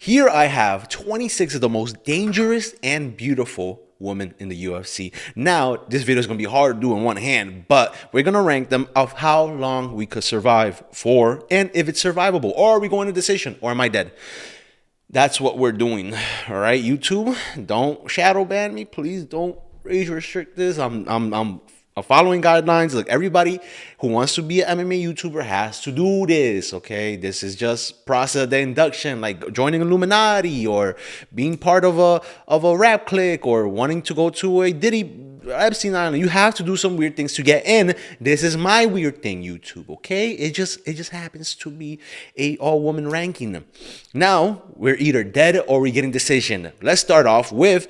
Here I have 26 of the most dangerous and beautiful women in the UFC. Now, this video is going to be hard to do in one hand, but we're going to rank them of how long we could survive for and if it's survivable. Or are we going to decision? Or am I dead? That's what we're doing. All right, YouTube, don't shadow ban me. Please don't age restrict this. I'm following guidelines. Look, everybody who wants to be an MMA YouTuber has to do this, okay? This is just process the induction, like joining Illuminati or being part of a rap clique or wanting to go to a Diddy Epstein Island. You have to do some weird things to get in. This is my weird thing, YouTube, okay? It just happens to be a all-woman ranking. Now, we're either dead or we're getting decision. Let's start off with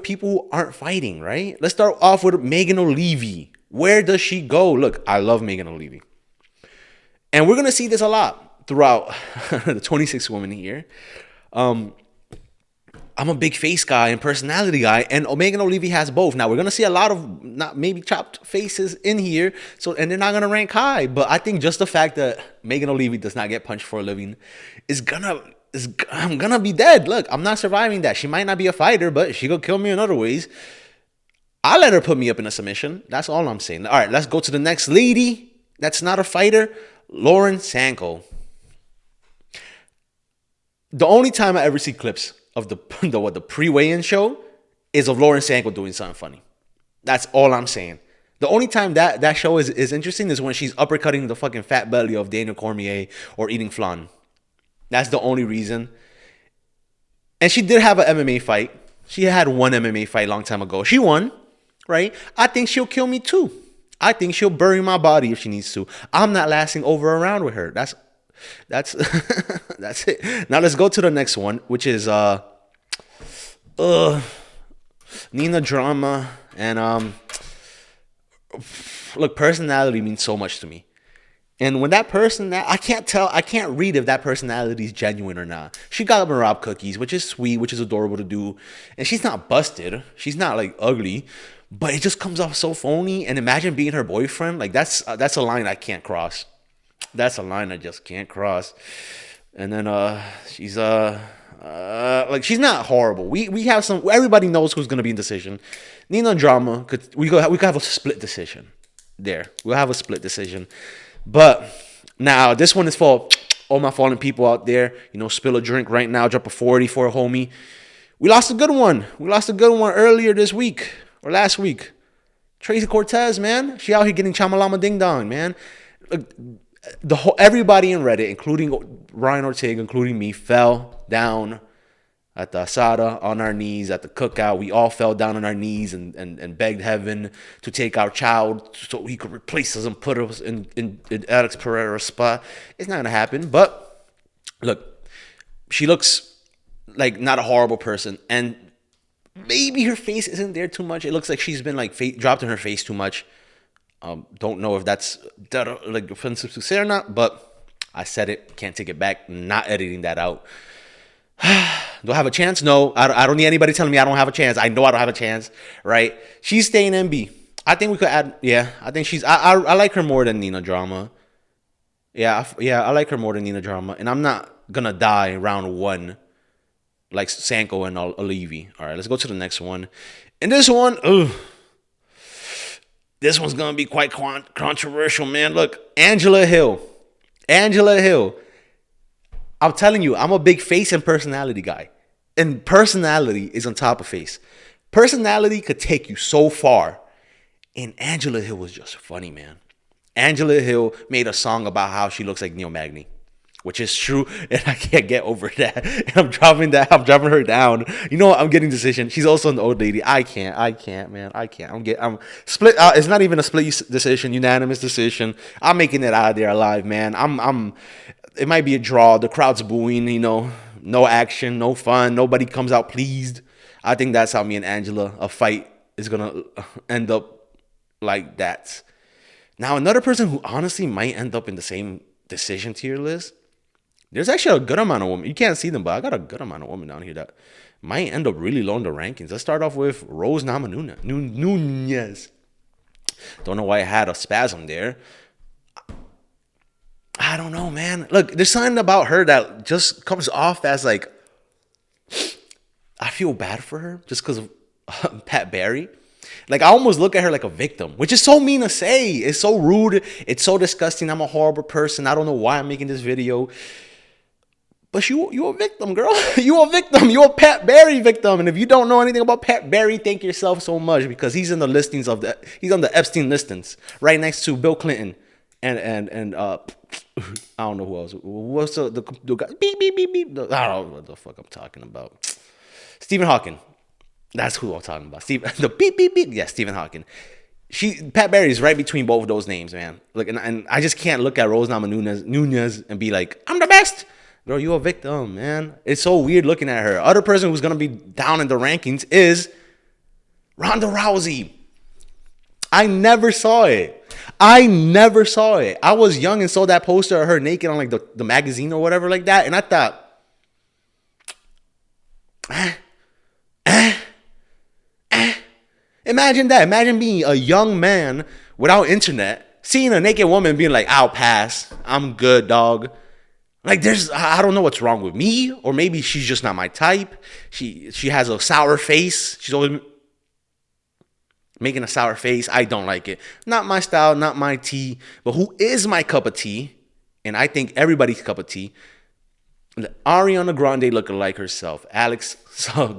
people who aren't fighting, right? Let's start off with Megan O'Leary. Where does she go? Look, I love Megan O'Leary. And we're going to see this a lot throughout the 26 women here. I'm a big face guy and personality guy, and Megan O'Leary has both. Now, we're going to see a lot of not maybe chopped faces in here, and they're not going to rank high. But I think just the fact that Megan O'Leary does not get punched for a living I'm gonna be dead. Look, I'm not surviving that. She might not be a fighter, but she gonna kill me in other ways. I'll let her put me up in a submission. That's all I'm saying. All right, let's go to the next lady that's not a fighter, Lauren Sanko. The only time I ever see clips of the pre-weigh-in show is of Lauren Sanko doing something funny. That's all I'm saying. The only time that show is interesting is when she's uppercutting the fucking fat belly of Daniel Cormier or eating flan. That's the only reason. And she did have an MMA fight. She had one MMA fight a long time ago. She won, right? I think she'll kill me too. I think she'll bury my body if she needs to. I'm not lasting over a round with her. That's that's it. Now let's go to the next one, which is Nina Drama. And look, personality means so much to me. And when that person, I can't read if that personality is genuine or not. She got up and robbed cookies, which is sweet, which is adorable to do. And she's not busted. She's not like ugly, but it just comes off so phony. And imagine being her boyfriend. Like that's a line I can't cross. That's a line I just can't cross. And then she's like she's not horrible. We have some. Everybody knows who's gonna be in decision. Nina Drama we could have a split decision. There, we'll have a split decision. But now this one is for all my fallen people out there. You know, spill a drink right now, drop a 40 for a homie. We lost a good one. We lost a good one earlier this week or last week. Tracy Cortez, man. She out here getting chamalama ding dong, man. Everybody in Reddit, including Ryan Ortega, including me, fell down at the asada on our knees at the cookout. We all fell down on our knees and begged heaven to take our child so he could replace us and put us in Alex Pereira's spot. It's not going to happen. But look, she looks like not a horrible person. And maybe her face isn't there too much. It looks like she's been like dropped in her face too much. Don't know if that's like offensive to say or not, but I said it. Can't take it back. Not editing that out. Do I have a chance? No. I don't need anybody telling me I don't have a chance. I know I don't have a chance, right? She's staying MB. I think we could add, yeah, I think she's, I like her more than Nina Drama. Yeah, I like her more than Nina Drama. And I'm not going to die round one like Sanko and O'Leary. All right, let's go to the next one. And this one, this one's going to be quite controversial, man. Look, Angela Hill. I'm telling you, I'm a big face and personality guy. And personality is on top of face. Personality could take you so far. And Angela Hill was just funny, man. Angela Hill made a song about how she looks like Neil Magny, which is true, and I can't get over that. And I'm dropping her down. You know what? I'm getting decision. She's also an old lady. I can't, man. I can't. I'm split. It's not even a split decision, unanimous decision. I'm making it out of there alive, man. It might be a draw. The crowd's booing, you know. No action, no fun. Nobody comes out pleased. I think that's how me and Angela, a fight is going to end up like that. Now, another person who honestly might end up in the same decision tier list, there's actually a good amount of women. You can't see them, but I got a good amount of women down here that might end up really low in the rankings. Let's start off with Rose Namajunas. Don't know why I had a spasm there. I don't know, man. Look, there's something about her that just comes off as like, I feel bad for her just because of Pat Barry. Like, I almost look at her like a victim, which is so mean to say. It's so rude. It's so disgusting. I'm a horrible person. I don't know why I'm making this video. But you a victim, girl. You a victim. You a Pat Barry victim. And if you don't know anything about Pat Barry, thank yourself so much, because he's in the listings of he's on the Epstein listings, right next to Bill Clinton and I don't know who else. What's the guy? Beep beep beep beep. I don't know what the fuck I'm talking about. Stephen Hawking. That's who I'm talking about. The beep beep beep. Yeah, Stephen Hawking. Pat Barry is right between both of those names, man. Look, and I just can't look at Rose Namajunas and be like, I'm the best. Girl, you a victim, man. It's so weird looking at her. Other person who's gonna be down in the rankings is Ronda Rousey. I never saw it. I was young and saw that poster of her naked on like the magazine or whatever like that, and I thought, imagine that. Imagine being a young man without internet, seeing a naked woman being like, I'll pass. I'm good, dog. Like, I don't know what's wrong with me, or maybe she's just not my type. She has a sour face. She's always making a sour face. I don't like it. Not my style, not my tea. But who is my cup of tea? And I think everybody's cup of tea. Ariana Grande looking like herself. Alex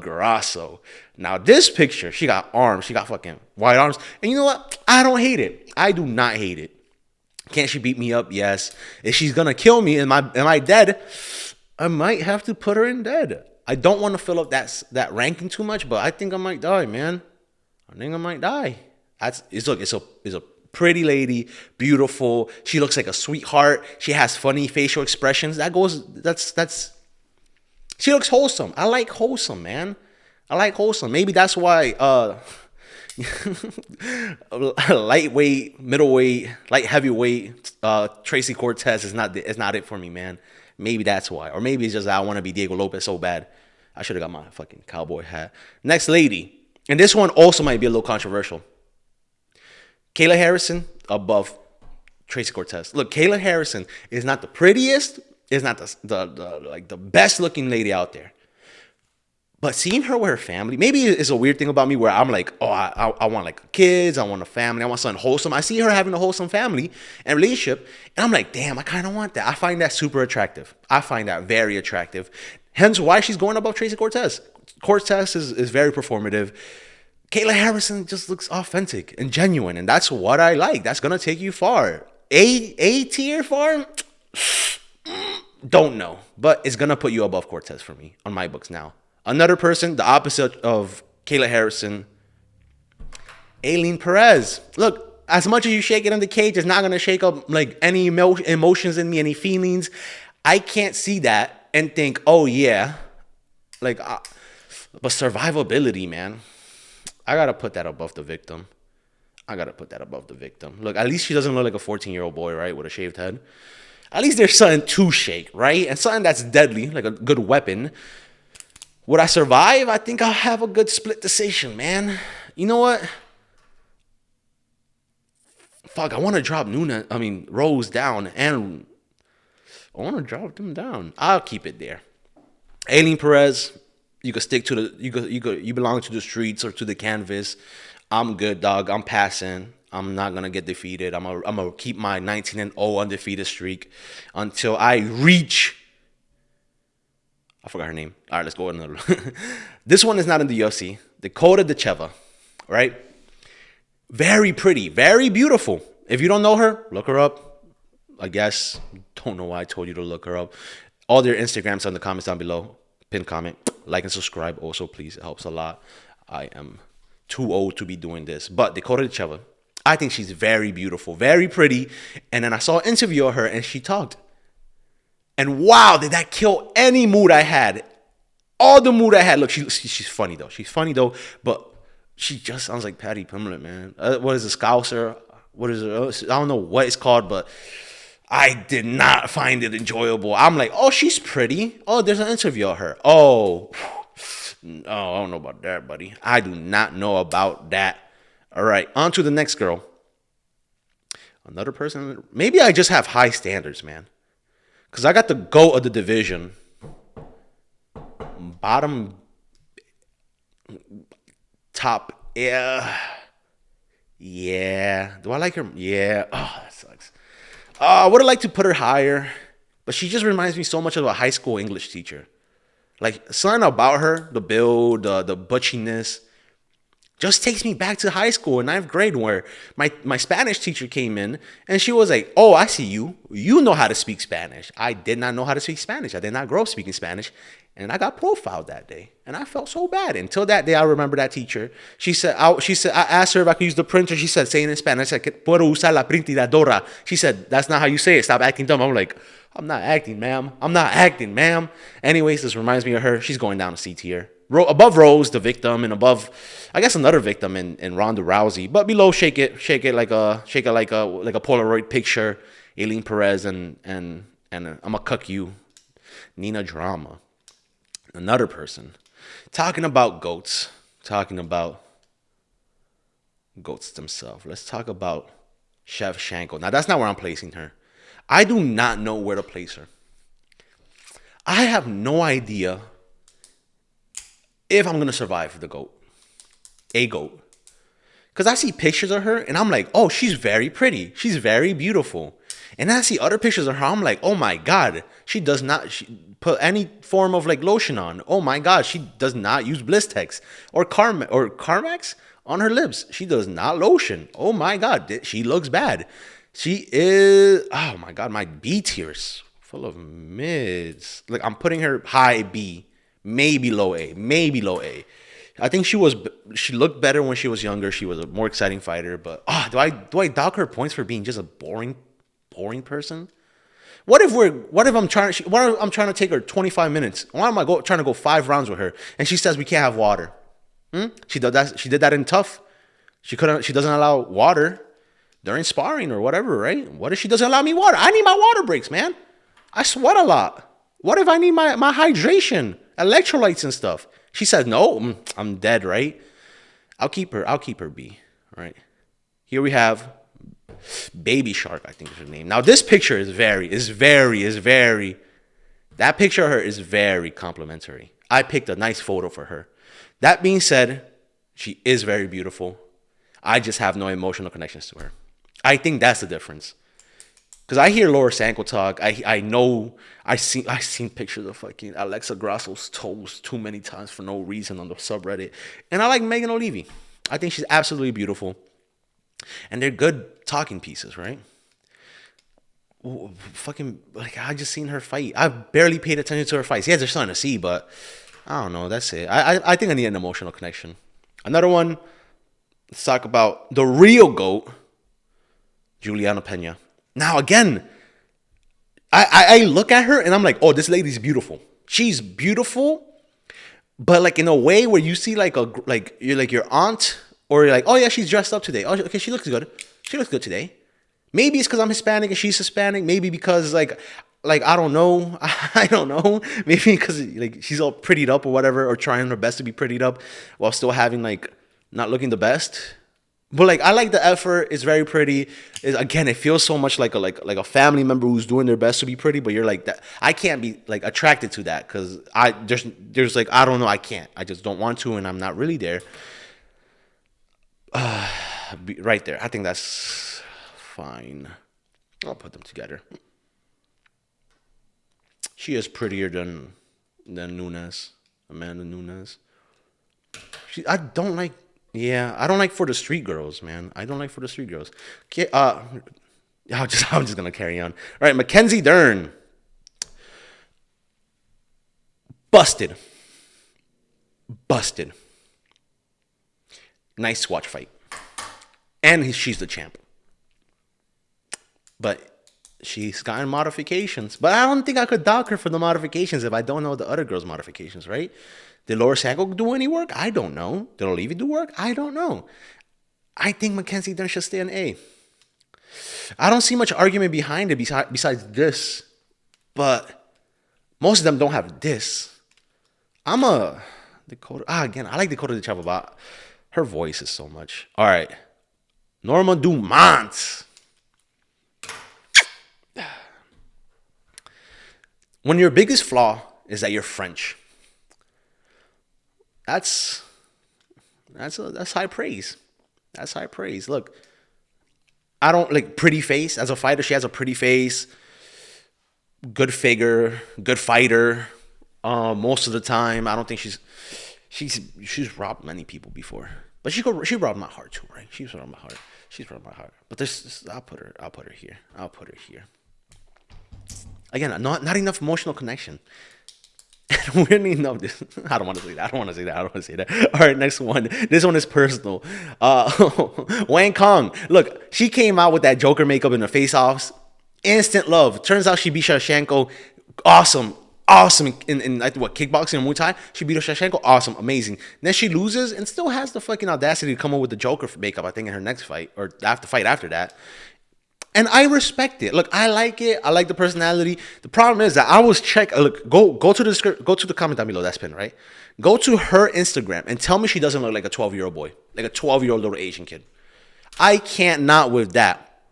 Grasso. Now, this picture, she got arms. She got fucking white arms. And you know what? I don't hate it. I do not hate it. Can she beat me up? Yes. If she's gonna kill me, am I dead? I might have to put her in dead. I don't want to fill up that ranking too much, but I think I might die, man. I think I might die. It's a pretty lady, beautiful. She looks like a sweetheart. She has funny facial expressions. She looks wholesome. I like wholesome, man. I like wholesome. Maybe that's why lightweight, middleweight, light heavyweight, Tracy Cortez is not it for me, man. Maybe that's why. Or maybe it's just I want to be Diego Lopez so bad. I should have got my fucking cowboy hat. Next lady. And this one also might be a little controversial. Kayla Harrison above Tracy Cortez. Look, Kayla Harrison is not the prettiest, is not the best looking lady out there. But seeing her with her family, maybe it's a weird thing about me where I'm like, oh, I want like kids, I want a family, I want something wholesome. I see her having a wholesome family and relationship, and I'm like, damn, I kind of want that. I find that super attractive. I find that very attractive. Hence why she's going above Tracy Cortez. Cortez is very performative. Kayla Harrison just looks authentic and genuine, and that's what I like. That's gonna take you far. A tier far? Don't know, but it's gonna put you above Cortez for me on my books now. Another person, the opposite of Kayla Harrison, Aileen Perez. Look, as much as you shake it in the cage, it's not going to shake up like any emotions in me, any feelings. I can't see that and think, oh yeah. Like, but survivability, man. I got to put that above the victim. Look, at least she doesn't look like a 14-year-old boy, right, with a shaved head. At least there's something to shake, right? And something that's deadly, like a good weapon. Would I survive? I think I'll have a good split decision, man. You know what? Fuck, I want to drop Rose down, and I want to drop them down. I'll keep it there. Aileen Perez, you could stick to you belong to the streets or to the canvas. I'm good, dog. I'm passing. I'm not gonna get defeated. I'm gonna keep my 19-0 undefeated streak until I reach. I forgot her name. All right, let's go with another. This one is not in the UFC. Dakota Decheva, right? Very pretty, very beautiful. If you don't know her, look her up. I guess. Don't know why I told you to look her up. All their Instagrams are in the comments down below. Pin comment, like and subscribe. Also, please, it helps a lot. I am too old to be doing this. But Dakota Decheva, I think she's very beautiful, very pretty. And then I saw an interview of her, and she talked. And wow, did that kill any mood I had? All the mood I had. Look, she's funny though. But she just sounds like Patty Pimlet, man. What is a Scouser? What is it? I don't know what it's called, but I did not find it enjoyable. I'm like, oh, she's pretty. Oh, there's an interview of her. Oh, I don't know about that, buddy. I do not know about that. All right, on to the next girl. Another person. Maybe I just have high standards, man. Because I got the GOAT of the division. Bottom. Top. Yeah. Yeah. Do I like her? Yeah. Oh, that sucks. I would have liked to put her higher. But she just reminds me so much of a high school English teacher. Like, something about her, the build, the butchiness, just takes me back to high school in ninth grade where my Spanish teacher came in and she was like, oh, I see you. You know how to speak Spanish. I did not know how to speak Spanish. I did not grow up speaking Spanish. And I got profiled that day. And I felt so bad. Until that day, I remember that teacher. I asked her if I could use the printer. She said, say it in Spanish. I said, puedo usar la printidora. She said, that's not how you say it. Stop acting dumb. I'm like, I'm not acting, ma'am. I'm not acting, ma'am. Anyways, this reminds me of her. She's going down to C tier. Above Rose, the victim, and above, I guess, another victim in Ronda Rousey. But below, shake it like a Polaroid picture. Aileen Perez and I'ma cuck you, Nina Drama. Another person talking about goats themselves. Let's talk about Chef Shanko. Now that's not where I'm placing her. I do not know where to place her. I have no idea if I'm going to survive the GOAT. A GOAT. Because I see pictures of her and I'm like, oh, she's very pretty. She's very beautiful. And then I see other pictures of her. I'm like, oh my God. She does not put any form of like lotion on. Oh my God. She does not use Blistex or Carmex on her lips. She does not lotion. Oh my God. She looks bad. She is, oh my God. My B tiers full of mids. Like I'm putting her high B. Maybe low A. I think she looked better when she was younger. She was a more exciting fighter. But do I dock her points for being just a boring person? What if I'm trying to take her 25 minutes? Why am I trying to go 5 rounds with her? And she says we can't have water. She did that in Tough. She doesn't allow water during sparring or whatever, right? What if she doesn't allow me water? I need my water breaks, man. I sweat a lot. What if I need my hydration, electrolytes and stuff? She says no. I'm dead, right? I'll keep her B. All right. Here we have Baby Shark, I think is her name. Now this picture is very. That picture of her is very complimentary. I picked a nice photo for her. That being said, she is very beautiful. I just have no emotional connections to her. I think that's the difference. Because I hear Laura Sanko talk. I know I've seen pictures of fucking Alexa Grasso's toes too many times for no reason on the subreddit. And I like Megan O'Leary. I think she's absolutely beautiful. And they're good talking pieces, right? Ooh, fucking, like, I just seen her fight. I've barely paid attention to her fights. Yes, there's something to see, but I don't know. That's it. I think I need an emotional connection. Another one, let's talk about the real GOAT, Juliana Pena. Now, again, I look at her and I'm like, oh, this lady's beautiful. She's beautiful, but like in a way where you see like you're like your aunt, or you're like, oh yeah, she's dressed up today. Oh, okay, she looks good. She looks good today. Maybe it's because I'm Hispanic and she's Hispanic. Maybe because like I don't know. I don't know. Maybe because like she's all prettied up or whatever, or trying her best to be prettied up while still having like not looking the best. But like I like the effort. It's very pretty. Again, it feels so much like a family member who's doing their best to be pretty. But you're like that. I can't be like attracted to that because there's like I don't know. I can't. I just don't want to, and I'm not really there. Right there. I think that's fine. I'll put them together. She is prettier than Nunes, Amanda Nunes. I don't like For the Street Girls, man. I don't like For the Street Girls. Okay, I'm just gonna carry on. All right, Mackenzie Dern. Busted. Nice squash fight. And she's the champ. But she's gotten modifications. But I don't think I could dock her for the modifications if I don't know the other girls' modifications, right? Did Laura Sanko do any work? I don't know. Did Olivia do work? I don't know. I think Mackenzie Dern should stay an A. I don't see much argument behind it besides this. But most of them don't have this. I'm a Dakota. Again, I like Dakota DeChava, but her voice is so much. All right. Norma Dumont. When your biggest flaw is that you're French, that's that's high praise. That's high praise. Look, I don't like pretty face. As a fighter, she has a pretty face, good figure, good fighter. Most of the time, I don't think she's robbed many people before, but she robbed my heart too, right? She's robbed my heart. She's robbed my heart. But this I'll put her here. I'll put her here. Again, not enough emotional connection. We don't even know this. I don't want to say that. I don't want to say that. I don't want to say that. All right, next one. This one is personal. Wang Kong. Look, she came out with that Joker makeup in the face-offs. Instant love. Turns out she beat Shevchenko. Awesome. Awesome in like what, kickboxing and Muay Thai. She beat Shevchenko. Awesome. Amazing. Then she loses and still has the fucking audacity to come up with the Joker makeup, I think, in her next fight or after that. And I respect it. Look, I like it. I like the personality. The problem is that I was look, go to the comment down below. That's pinned, right? Go to her Instagram and tell me she doesn't look like a 12-year-old boy, like a 12-year-old little Asian kid. I can't not with that.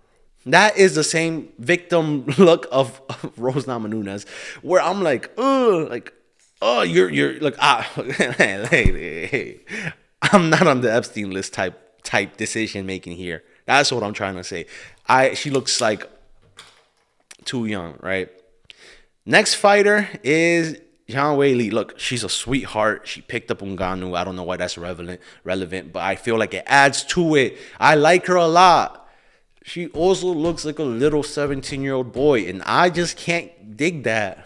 That is the same victim look of Rose Namajunas, where I'm like, you're like, hey, I'm not on the Epstein list type decision making here. That's what I'm trying to say. She looks like too young, right? Next fighter is Zhang Weili. Look, she's a sweetheart. She picked up Ngannou. I don't know why that's relevant, but I feel like it adds to it. I like her a lot. She also looks like a little 17-year-old boy, and I just can't dig that.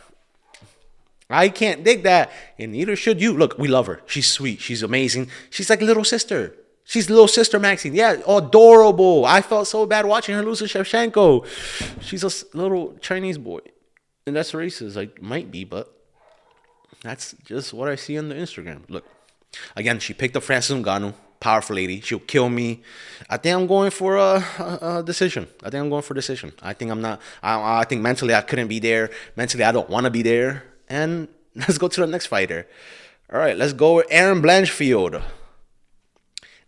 I can't dig that, and neither should you. Look, we love her. She's sweet. She's amazing. She's like a little sister. She's little sister Maxine. Yeah, adorable. I felt so bad watching her lose to Shevchenko. She's a little Chinese boy. And that's racist. Like, might be, but that's just what I see on the Instagram. Look, again, she picked up Francis Ngannou. Powerful lady. She'll kill me. I think I'm going for a decision. I think I'm not. I think mentally I couldn't be there. Mentally I don't want to be there. And let's go to the next fighter. All right, let's go with Erin Blanchfield.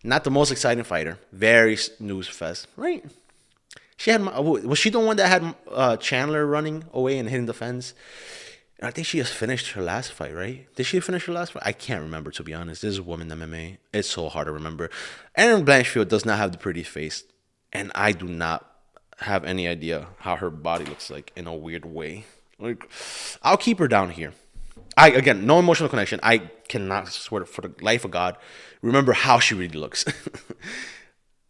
Not the most exciting fighter. Very snooze fest, right? Was she the one that had Chandler running away and hitting the fence? And I think she just finished her last fight, right? Did she finish her last fight? I can't remember, to be honest. This is women MMA. It's so hard to remember. Erin Blanchfield does not have the prettiest face, and I do not have any idea how her body looks like in a weird way. Like, I'll keep her down here. Again, no emotional connection. I cannot swear for the life of God remember how she really looks.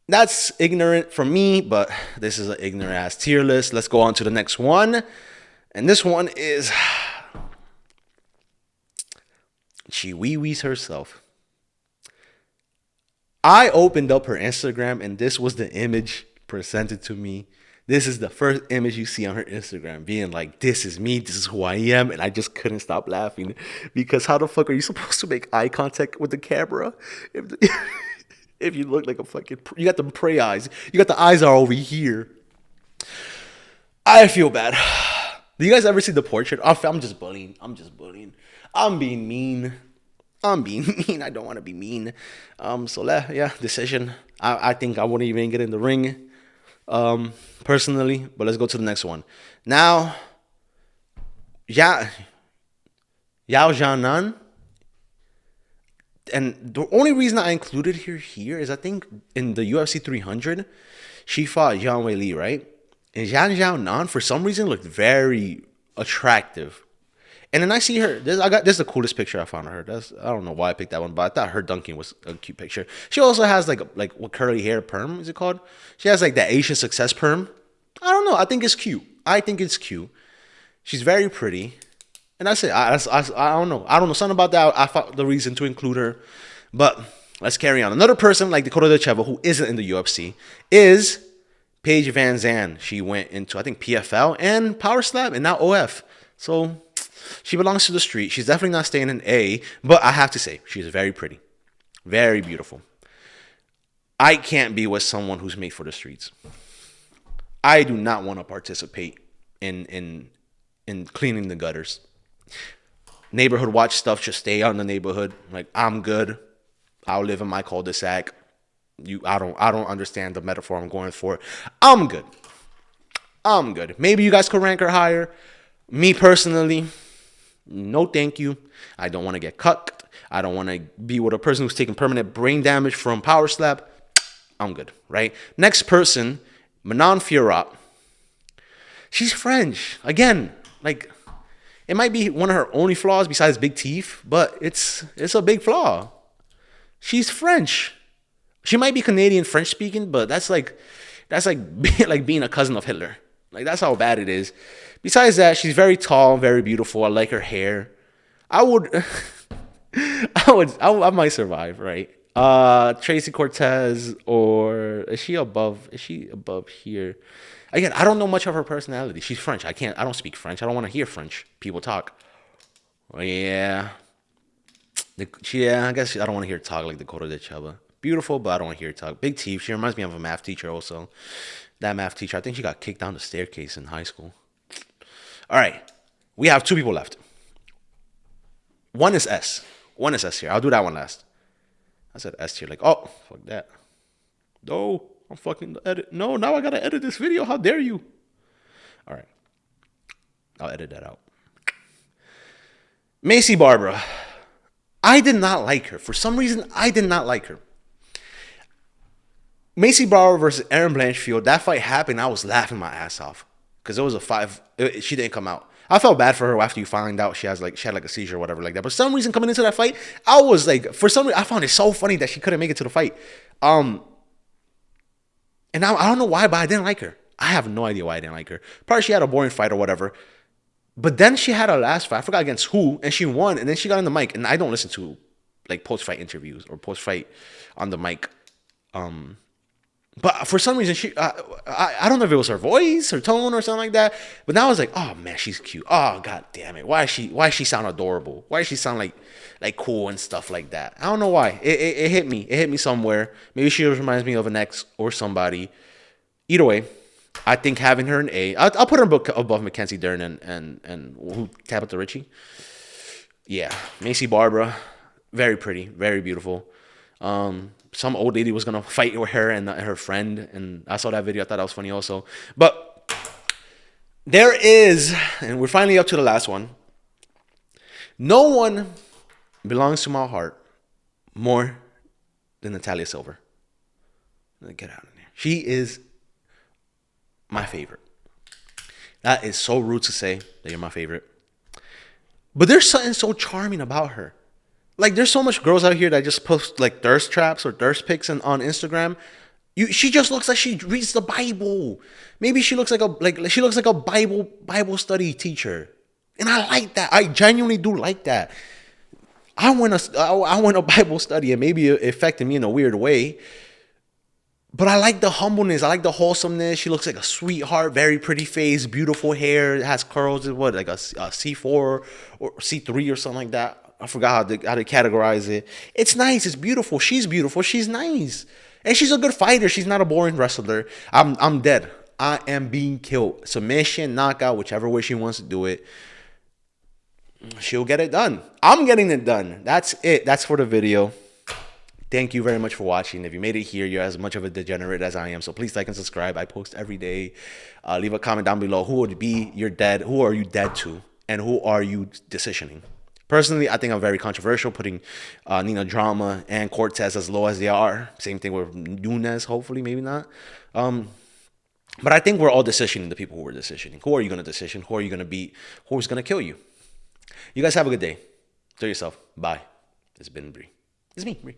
That's ignorant from me, but this is an ignorant ass tier list. Let's go on to the next one. And this one is Chiwiwis herself. I opened up her Instagram and this was the image presented to me. This is the first image you see on her Instagram, being like, this is me, this is who I am. And I just couldn't stop laughing because how the fuck are you supposed to make eye contact with the camera if you look like a fucking, you got the prey eyes. You got the eyes are over here. I feel bad. Do you guys ever see the portrait? I'm just bullying. I'm being mean. I don't want to be mean. Decision. I think I wouldn't even get in the ring. Personally, but let's go to the next one. Now, Yao Jianan, and the only reason I included her here is I think in the UFC 300, she fought Zhang Weili, right? And Zhang Jianan, for some reason, looked very attractive. And then I see her. This is the coolest picture I found of her. I don't know why I picked that one, but I thought her dunking was a cute picture. She also has like what curly hair perm is it called? She has like that Asian success perm. I don't know. I think it's cute. She's very pretty, and that's it. I don't know. Something about that. I found the reason to include her, but let's carry on. Another person like Dakota Decheva who isn't in the UFC is Paige Van Zandt. She went into I think PFL and Power Slap and now OF. So she belongs to the street. She's definitely not staying in A, but I have to say, she's very pretty. Very beautiful. I can't be with someone who's made for the streets. I do not want to participate in cleaning the gutters. Neighborhood watch stuff, just stay out in the neighborhood. Like, I'm good. I'll live in my cul-de-sac. I don't understand the metaphor I'm going for. I'm good. Maybe you guys could rank her higher. Me personally, no thank you. I don't want to get cucked. I don't want to be with a person who's taking permanent brain damage from power slap. I'm good, right? Next person, Manon Fiorot. She's French. Again, like, it might be one of her only flaws besides big teeth, but it's a big flaw. She's French. She might be Canadian French speaking, but that's like like being a cousin of Hitler. Like, that's how bad it is. Besides that, she's very tall, very beautiful. I like her hair. I would I might survive, right? Tracy Cortez, or is she above here? Again, I don't know much of her personality. She's French. I don't speak French. I don't want to hear French people talk. Well, yeah. I guess I don't want to hear her talk like Dakota de Cheba. Beautiful, but I don't want to hear her talk. Big teeth. She reminds me of a math teacher also. That math teacher, I think she got kicked down the staircase in high school. All right. We have 2 people left. One is S. One is S here. I'll do that one last. I said S here, like, oh, fuck that. No, I'm fucking edit. No, now I gotta edit this video. How dare you? All right. I'll edit that out. Macy Barbara. I did not like her. For some reason, I did not like her. Macy Barbara versus Erin Blanchfield. That fight happened. I was laughing my ass off because it was a 5. She didn't come out. I felt bad for her after you find out she had like a seizure or whatever like that. But for some reason, coming into that fight, I was like, for some reason, I found it so funny that she couldn't make it to the fight. And I don't know why, but I didn't like her. I have no idea why I didn't like her. Probably she had a boring fight or whatever. But then she had a last fight. I forgot against who, and she won. And then she got on the mic. And I don't listen to like post-fight interviews or post-fight on the mic. But for some reason, I don't know if it was her voice, her tone, or something like that. But now I was like, oh man, she's cute. Oh god damn it, why does she sound adorable? Why does she sound like cool and stuff like that? I don't know why. It hit me. It hit me somewhere. Maybe she reminds me of an ex or somebody. Either way, I think having her in A, I'll put her above Mackenzie Dern and who, Tabitha Ritchie. Yeah, Macy Barbara, very pretty, very beautiful. Some old lady was gonna fight with her and her friend, and I saw that video. I thought that was funny also. But there is, and we're finally up to the last one. No one belongs to my heart more than Natalia Silver. Get out of there. She is my favorite. That is so rude to say that you're my favorite. But there's something so charming about her. Like, there's so much girls out here that just post like thirst traps or thirst pics on Instagram. She just looks like she reads the Bible. Maybe she looks like a Bible study teacher, and I like that. I genuinely do like that. I went a Bible study, and maybe it affected me in a weird way. But I like the humbleness. I like the wholesomeness. She looks like a sweetheart, very pretty face, beautiful hair. It has curls. What, like a C4 or C3 or something like that. I forgot how to categorize it. It's nice. It's beautiful. She's beautiful. She's nice. And she's a good fighter. She's not a boring wrestler. I'm dead. I am being killed. Submission, knockout, whichever way she wants to do it. She'll get it done. I'm getting it done. That's it. That's for the video. Thank you very much for watching. If you made it here, you're as much of a degenerate as I am. So please like and subscribe. I post every day. Leave a comment down below. Who would be your dead? Who are you dead to? And who are you decisioning? Personally, I think I'm very controversial, putting Nina Drama and Cortez as low as they are. Same thing with Nunes, hopefully, maybe not. But I think we're all decisioning the people who we're decisioning. Who are you going to decision? Who are you going to beat? Who's going to kill you? You guys have a good day. Do yourself. Bye. It's been Bree. It's me, Bree.